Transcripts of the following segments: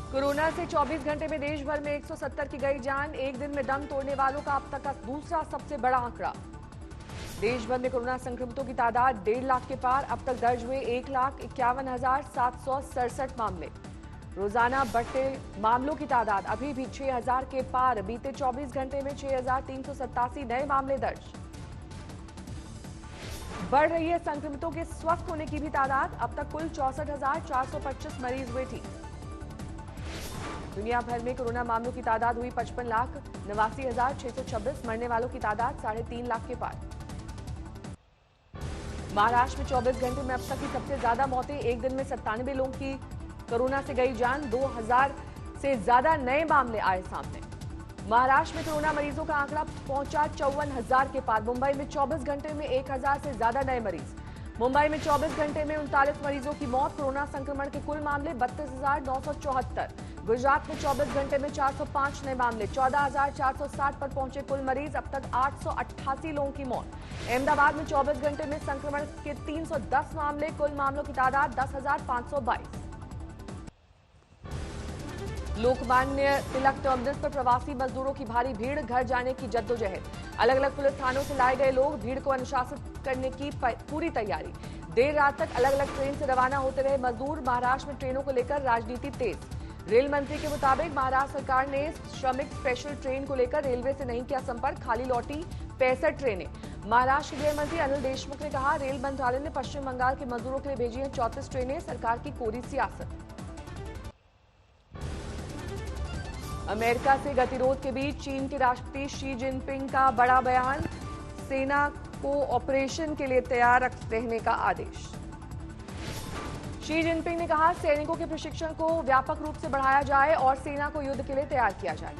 Corona से 24 घंटे में देश भर में 170 की गई जान। एक दिन में दम तोड़ने वालों का अब तक का दूसरा सबसे बड़ा आंकड़ा। देश भर में कोरोना संक्रमितों की तादाद 1.5 लाख के पार। अब तक दर्ज हुए 1,51,767 मामले। रोजाना बढ़ते मामलों की तादाद अभी भी 6,000 के पार। बीते 24 घंटे में 6,387 नए मामले दर्ज। बढ़ रही है संक्रमितों के स्वस्थ होने की भी तादाद। अब तक कुल 64,425 मरीज हुए ठीक। दुनिया भर में कोरोना मामलों की तादाद हुई 55,89,626। मरने वालों की तादाद 3.5 लाख के पार। महाराष्ट्र में 24 घंटे में अब तक की सबसे ज्यादा मौतें। एक दिन में 97 लोगों की कोरोना से गई जान। 2,000 से ज्यादा नए मामले आए सामने। महाराष्ट्र में कोरोना मरीजों का आंकड़ा पहुंचा 54,000 के पार। मुंबई में 24 घंटे में 1,000 से ज्यादा नए मरीज। मुंबई में 24 घंटे में 39 मरीजों की मौत। कोरोना संक्रमण के कुल मामले 32,974। गुजरात में 24 घंटे में 405 नए मामले। 14,460 पर पहुंचे कुल मरीज। अब तक 888 लोगों की मौत। अहमदाबाद में 24 घंटे में संक्रमण के 310 मामले। कुल मामलों की तादाद 10,522। लोकमान्य तिलक टर्मिनस पर प्रवासी मजदूरों की भारी भीड़। घर जाने की जद्दोजहद। अलग अलग पुलिस थानों से लाए गए लोग। भीड़ को अनुशासित करने की पूरी तैयारी। देर रात तक अलग अलग ट्रेन से रवाना होते रहे मजदूर। महाराष्ट्र में ट्रेनों को लेकर राजनीति तेज। रेल मंत्री के मुताबिक महाराष्ट्र सरकार ने श्रमिक स्पेशल ट्रेन को लेकर रेलवे से नहीं किया संपर्क। खाली लौटी 65 ट्रेनें। महाराष्ट्र गृह मंत्री अनिल देशमुख ने कहा, रेल मंत्रालय ने पश्चिम बंगाल के मजदूरों के लिए भेजी हैं 34 ट्रेनें। सरकार की कोरी सियासत। अमेरिका से गतिरोध के बीच चीन के राष्ट्रपति शी जिनपिंग का बड़ा बयान। सेना को ऑपरेशन के लिए तैयार रहने का आदेश। शी जिनपिंग ने कहा, सैनिकों के प्रशिक्षण को व्यापक रूप से बढ़ाया जाए और सेना को युद्ध के लिए तैयार किया जाए।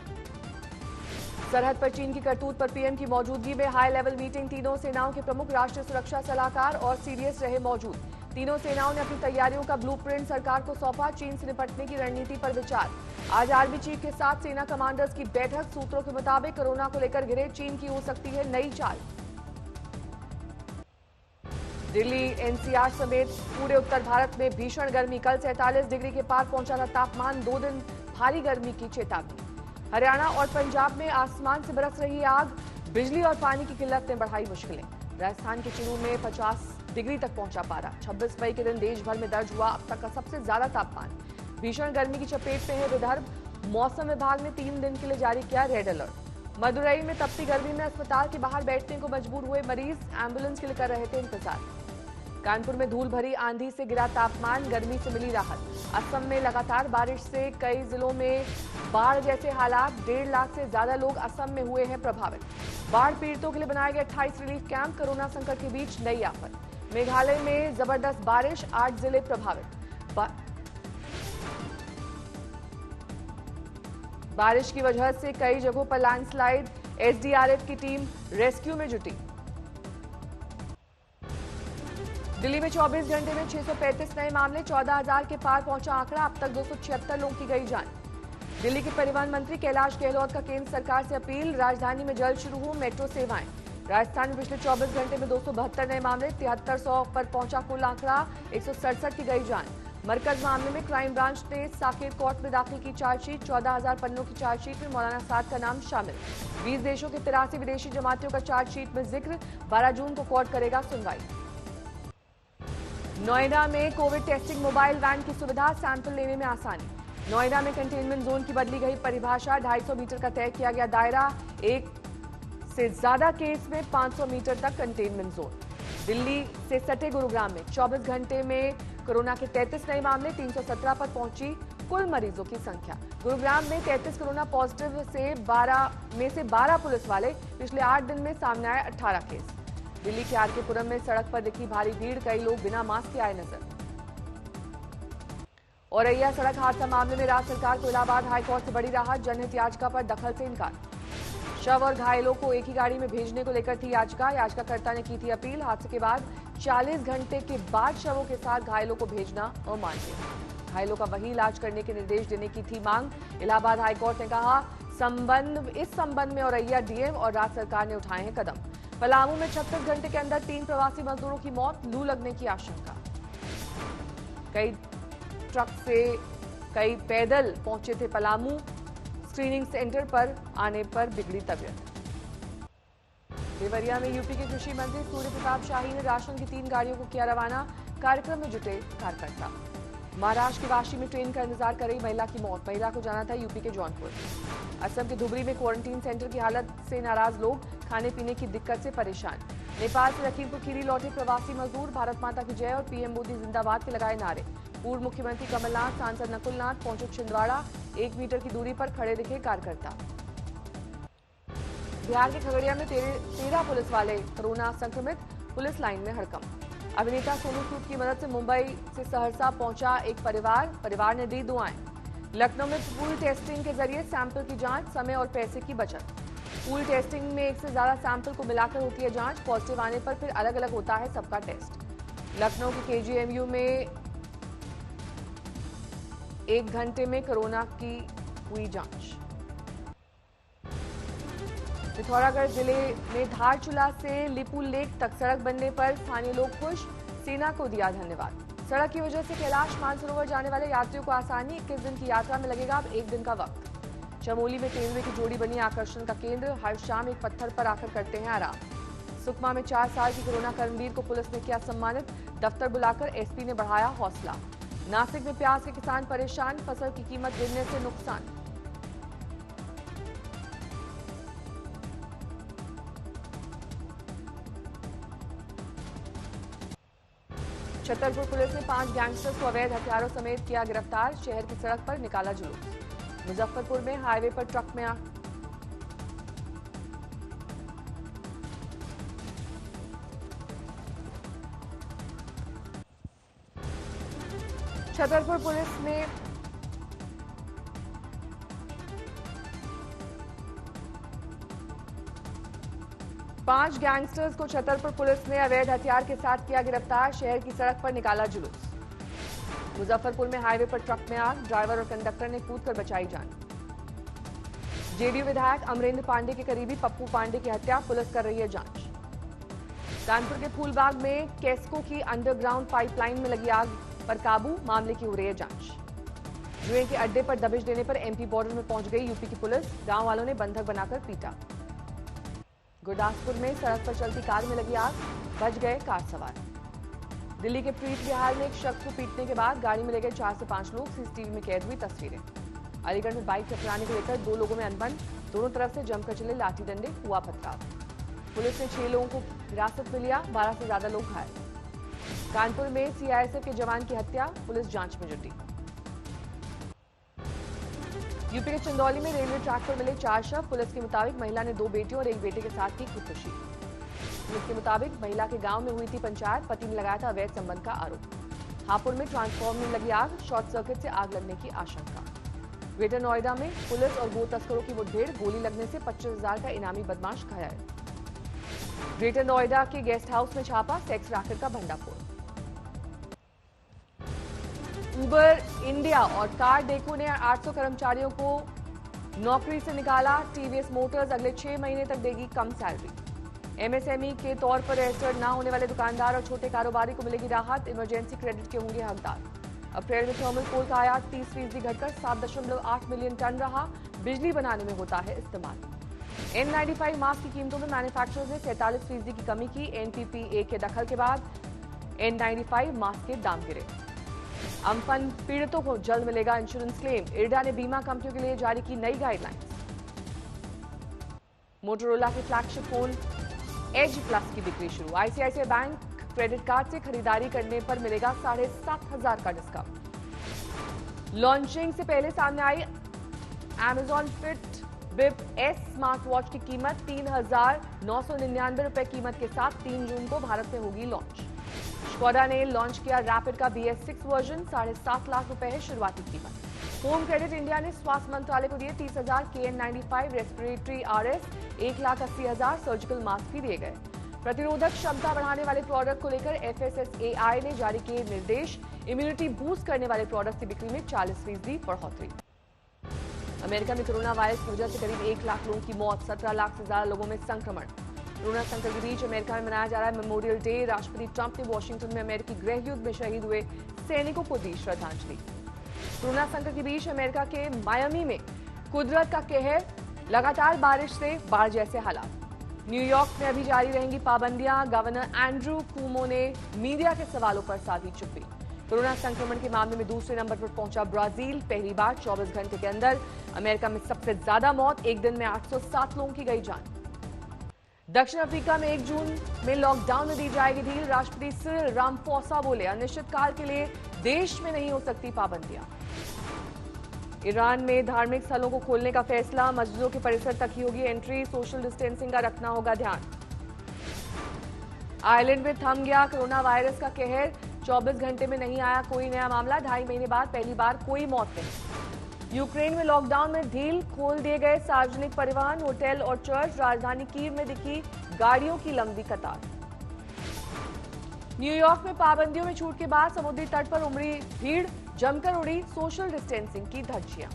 सरहद पर चीन की करतूत पर पीएम की मौजूदगी में हाई लेवल मीटिंग। तीनों सेनाओं के प्रमुख, राष्ट्रीय सुरक्षा सलाहकार और सीडीएस रहे मौजूद। तीनों सेनाओं ने अपनी तैयारियों का ब्लूप्रिंट सरकार को सौंपा। चीन से निपटने की रणनीति पर विचार। आज आर्मी चीफ के साथ सेना कमांडर्स की बैठक। सूत्रों के मुताबिक कोरोना को लेकर घिरे चीन की हो सकती है नई चाल। दिल्ली एनसीआर समेत पूरे उत्तर भारत में भीषण गर्मी। कल 47 डिग्री के पार पहुंचा था तापमान। 2 दिन भारी गर्मी की चेतावनी। हरियाणा और पंजाब में आसमान से बरस रही आग। बिजली और पानी की किल्लत ने बढ़ाई मुश्किलें। राजस्थान के चूरू में 50 डिग्री तक पहुंचा पारा। 26 मई के दिन देश भर में दर्ज हुआ अब तक का सबसे ज्यादा तापमान। भीषण गर्मी की चपेट में है विदर्भ। मौसम विभाग ने 3 दिन के लिए जारी किया रेड अलर्ट। मदुरई में तपती गर्मी में अस्पताल के बाहर बैठने को मजबूर हुए मरीज। एम्बुलेंस के लिए कर रहे थे इंतजार। कानपुर में धूल भरी आंधी से गिरा तापमान। गर्मी से मिली राहत। असम में लगातार बारिश से कई जिलों में बाढ़ जैसे हालात। 1.5 लाख से ज्यादा लोग असम में हुए हैं प्रभावित। बाढ़ पीड़ितों के लिए बनाए गए 28 रिलीफ कैंप। कोरोना संकट के बीच नई आफत। मेघालय में जबरदस्त बारिश। 8 जिले प्रभावित। बारिश की वजह से कई जगहों पर लैंडस्लाइड। एसडीआरएफ की टीम रेस्क्यू में जुटी। दिल्ली में 24 घंटे में 635 नए मामले। 14,000 के पार पहुंचा आंकड़ा। अब तक 276 लोगों की गई जान। दिल्ली के परिवहन मंत्री कैलाश गहलोत का केंद्र सरकार से अपील। राजधानी में जल्द शुरू हो मेट्रो सेवाएं। राजस्थान में पिछले 24 घंटे में 272 नए मामले। 7300 पर पहुंचा कुल आंकड़ा। 167 की गई जान। मरकज मामले में क्राइम ब्रांच ने साकेत कोर्ट में दाखिल की चार्जशीट। 14,000 पन्नों की चार्जशीट में मौलाना साद का नाम शामिल। 20 देशों के 83 विदेशी जमातियों का चार्जशीट में जिक्र। 12 जून को कोर्ट करेगा सुनवाई। नोएडा में कोविड टेस्टिंग मोबाइल वैन की सुविधा। सैंपल लेने में आसानी। नोएडा में कंटेनमेंट जोन की बदली गई परिभाषा। 250 मीटर का तय किया गया दायरा। एक से ज्यादा केस में 500 मीटर तक कंटेनमेंट जोन। दिल्ली से सटे गुरुग्राम में 24 घंटे में कोरोना के 33 नए मामले। 317 पर पहुंची कुल मरीजों की संख्या। गुरुग्राम में 33 कोरोना पॉजिटिव से 12 पुलिस वाले। पिछले 8 दिन में सामने आए 18 केस। दिल्ली के आरकेपुरम में सड़क पर दिखी भारी भीड़। कई लोग बिना मास्क के आए नजर। औरैया सड़क हादसा मामले में राज्य सरकार को इलाहाबाद हाईकोर्ट से बड़ी राहत। जनहित याचिका पर दखल से इनकार। शव और घायलों को एक ही गाड़ी में भेजने को लेकर थी याचिका। याचिकाकर्ता ने की थी अपील। हादसे के बाद 40 घंटे के बाद शवों के साथ घायलों को भेजना अमान्य। घायलों का वही इलाज करने के निर्देश देने की थी मांग। इलाहाबाद हाईकोर्ट ने कहा, इस संबंध में औरैया डीएम और राज्य सरकार ने उठाए हैं कदम। पलामू में 36 घंटे के अंदर 3 प्रवासी मजदूरों की मौत। लू लगने की आशंका। कई ट्रक से कई पैदल पहुंचे थे पलामू। स्क्रीनिंग सेंटर पर आने पर बिगड़ी तबीयत। देवरिया में यूपी के कृषि मंत्री सूर्य प्रताप शाही ने राशन की 3 गाड़ियों को किया रवाना। कार्यक्रम में जुटे कार्यकर्ता। महाराष्ट्र के वाशी में ट्रेन का इंतजार कर रही महिला की मौत। महिला को जाना था यूपी के जौनपुर। असम के धुबरी में क्वारंटीन सेंटर की हालत से नाराज लोग, खाने पीने की दिक्कत से परेशान। नेपाल से लखीमपुर खीरी लौटे प्रवासी मजदूर भारत माता की जय और पीएम मोदी जिंदाबाद के लगाए नारे। पूर्व मुख्यमंत्री कमलनाथ, सांसद नकुलनाथ पहुंचे छिंदवाड़ा। 1 मीटर की दूरी पर खड़े दिखे कार्यकर्ता। बिहार के खगड़िया में 13 पुलिस वाले कोरोना संक्रमित, पुलिस लाइन में हड़कंप। अभिनेता सोनू सूद की मदद से मुंबई से सहरसा पहुंचा एक परिवार ने दी दुआएं। लखनऊ में पूल टेस्टिंग के जरिए सैंपल की जांच, समय और पैसे की बचत। पूल टेस्टिंग में 1 से ज्यादा सैंपल को मिलाकर होती है जांच। पॉजिटिव आने पर फिर अलग अलग होता है सबका टेस्ट। लखनऊ के केजीएमयू में 1 घंटे में कोरोना की हुई जांच। पिथौरागढ़ जिले में धारचूला से लिपू लेक तक सड़क बनने पर स्थानीय लोग खुश, सेना को दिया धन्यवाद। सड़क की वजह से कैलाश मानसरोवर जाने वाले यात्रियों को आसानी। 21 दिन की यात्रा में लगेगा अब 1 दिन का वक्त। चमोली में तेंदुए की जोड़ी बनी आकर्षण का केंद्र। हर शाम एक पत्थर पर आकर करते हैं आराम। सुकमा में 4 साल की कोरोना कर्मवीर को पुलिस ने किया सम्मानित। दफ्तर बुलाकर एसपी ने बढ़ाया हौसला। नासिक में प्याज के किसान परेशान, फसल की कीमत गिरने से नुकसान। छतरपुर पुलिस ने 5 गैंगस्टर्स को अवैध हथियारों समेत किया गिरफ्तार। शहर की सड़क पर निकाला जुलूस। मुजफ्फरपुर में हाईवे पर ट्रक में छतरपुर पुलिस ने पांच गैंगस्टर्स को छतरपुर पुलिस ने अवैध हथियार के साथ किया गिरफ्तार। शहर की सड़क पर निकाला जुलूस। मुजफ्फरपुर में हाईवे पर ट्रक में आग, ड्राइवर और कंडक्टर ने कूदकर बचाई जान। जेडीयू विधायक अमरेंद्र पांडे के करीबी पप्पू पांडे की हत्या, पुलिस कर रही है जांच। कानपुर के फूलबाग में केस्को की अंडरग्राउंड पाइपलाइन में लगी आग पर काबू, मामले की हो रही है जांच। जुए के अड्डे पर दबिश देने पर एमपी बॉर्डर में पहुंच गई यूपी की पुलिस, गांव वालों ने बंधक बनाकर पीटा। गुरदासपुर में सड़क पर चलती कार में लगी आग, बच गए कार सवार। दिल्ली के प्रीत विहार में एक शख्स को पीटने के बाद गाड़ी में ले गए 4 से 5 लोग, सीसीटीवी में कैद हुई तस्वीरें। अलीगढ़ में बाइक टकराने को लेकर 2 लोगों में अनबन, दोनों तरफ से जमकर चले लाठी डंडे, हुआ पथराव। पुलिस ने 6 लोगों को हिरासत में लिया, 12 से ज्यादा लोग घायल। कानपुर में सीआईएसएफ के जवान की हत्या, पुलिस जांच में जुटी। यूपी के चंदौली में रेलवे ट्रैक पर मिले 4 शव, पुलिस के मुताबिक महिला ने 2 बेटियों और 1 बेटे के साथ की खुदकुशी। पुलिस के मुताबिक महिला के गांव में हुई थी पंचायत, पति ने लगाया था अवैध संबंध का आरोप। हापुड़ में ट्रांसफार्मर में लगी आग, शॉर्ट सर्किट से आग लगने की आशंका। ग्रेटर नोएडा में पुलिस और गो तस्करों की मुठभेड़, गोली लगने से 25,000 का इनामी बदमाश घायल। ग्रेटर नोएडा के गेस्ट हाउस में छापा, सेक्स रैकेट का भंडाफोड़। उबर इंडिया और कार डेको ने 800 कर्मचारियों को नौकरी से निकाला। टीवीएस मोटर्स अगले 6 महीने तक देगी कम सैलरी। एमएसएमई के तौर पर रजिस्टर्ड न होने वाले दुकानदार और छोटे कारोबारी को मिलेगी राहत, इमरजेंसी क्रेडिट के होंगे हकदार। अप्रैल में थर्मल कोल का आयात 30% घटकर 7.8 मिलियन टन रहा, बिजली बनाने में होता है इस्तेमाल। N95 मास्क की कीमतों में मैन्युफैक्चरर्स ने 47% की कमी की, एनपीपीए के दखल के बाद N95 मास्क के दाम गिरे। अम्फन पीड़ितों को जल्द मिलेगा इंश्योरेंस क्लेम, इरडा ने बीमा कंपनियों के लिए जारी की नई गाइडलाइंस। मोटोरोला के फ्लैगशिप फोन एज प्लस की बिक्री शुरू। आईसीआईसीआई बैंक क्रेडिट कार्ड से खरीदारी करने पर मिलेगा 7,500 का डिस्काउंट। लॉन्चिंग से पहले सामने आई Amazon Fit Bip S smart watch की कीमत 3,999 रुपए कीमत के साथ 3 जून को भारत में होगी लॉन्च। स्कोडा ने लॉन्च किया रैपिड का BS6 वर्जन, 7.5 लाख रुपए है शुरुआती कीमत। होम क्रेडिट इंडिया ने स्वास्थ्य मंत्रालय को दिए 30,000 KN95 respiratory RS, 1,80,000 surgical mask भी दिए गए। प्रतिरोधक क्षमता बढ़ाने वाले प्रोडक्ट को लेकर FSSAI ने जारी किए निर्देश, इम्यूनिटी बूस्ट करने वाले प्रोडक्ट की बिक्री में 40% बढ़ोतरी। अमेरिका में कोरोना वायरस की वजह से करीब 1 लाख लोगों की मौत, 17 लाख से ज्यादा लोगों में संक्रमण। कोरोना संकट के बीच अमेरिका में मनाया जा रहा है मेमोरियल डे। राष्ट्रपति ट्रंप ने वॉशिंगटन में अमेरिकी गृह युद्ध में शहीद हुए सैनिकों को दी श्रद्धांजलि। कोरोना संकट के बीच अमेरिका के मायामी में कुदरत का कहर, लगातार बारिश से बाढ़ जैसे हालात। न्यूयॉर्क में अभी जारी रहेंगी पाबंदियां। गवर्नर एंड्रू कुमो ने मीडिया के सवालों पर साधी चुप्पी। कोरोना संक्रमण के मामले में दूसरे नंबर पर पहुंचा ब्राजील। पहली बार 24 घंटे के अंदर अमेरिका में सबसे ज्यादा मौत, एक दिन में 807 लोगों की गई जान। दक्षिण अफ्रीका में 1 जून में लॉकडाउन में दी जाएगी ढील। राष्ट्रपति सिरिल रामाफोसा बोले, अनिश्चितकाल के लिए देश में नहीं हो सकती पाबंदियां। ईरान में धार्मिक स्थलों को खोलने का फैसला, मस्जिदों के परिसर तक ही होगी एंट्री, सोशल डिस्टेंसिंग का रखना होगा ध्यान। आयरलैंड में थम गया कोरोना वायरस का कहर, 24 घंटे में नहीं आया कोई नया मामला, 2.5 महीने बाद पहली बार कोई मौत नहीं। यूक्रेन में लॉकडाउन में ढील, खोल दिए गए सार्वजनिक परिवहन, होटल और चर्च। राजधानी कीव में दिखी गाड़ियों की लंबी कतार। न्यूयॉर्क में पाबंदियों में छूट के बाद समुद्री तट पर उमड़ी भीड़, जमकर उड़ी सोशल डिस्टेंसिंग की धज्जियां।